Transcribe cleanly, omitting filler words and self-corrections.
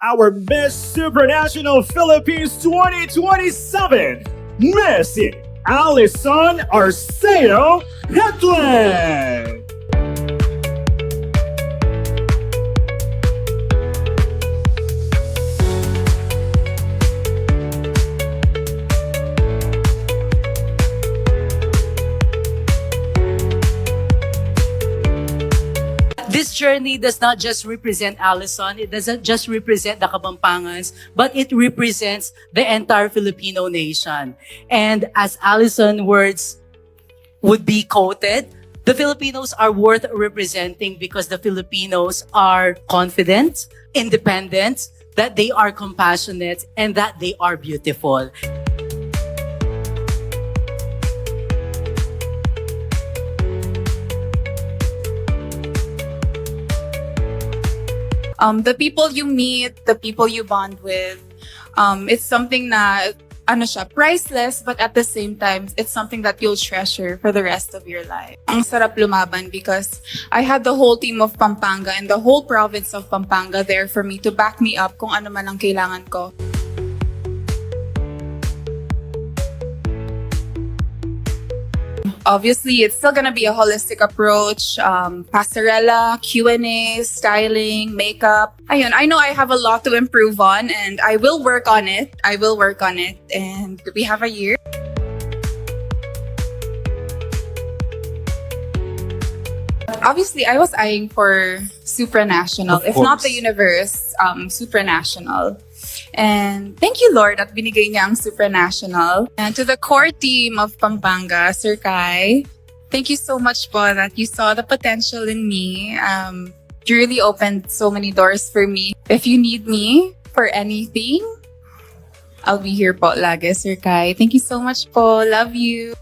our Miss Supranational Philippines 2027, Miss Allyson Hetland. This journey does not just represent Allyson, it doesn't just represent the Kapampangans, but it represents the entire Filipino nation. And as Allyson words would be quoted, the Filipinos are worth representing because the Filipinos are confident, independent, that they are compassionate, and that they are beautiful. The people you meet, the people you bond with, it's something na, priceless, but at the same time, it's something that you'll treasure for the rest of your life. Ang sarap lumaban because I had the whole team of Pampanga and the whole province of Pampanga there for me to back me up kung ano man ang kailangan ko. Obviously, it's still gonna be a holistic approach, passerella, Q&A, styling, makeup. Ayun, I know I have a lot to improve on and I will work on it. And we have a year. Obviously, I was eyeing for Supranational, if not the universe, Supranational. And thank you, Lord, at binigay niya ang Supranational. And to the core team of Pampanga, Sir Kai, thank you so much po that you saw the potential in me. You really opened so many doors for me. If you need me for anything, I'll be here po lagi, Sir Kai. Thank you so much po. Love you.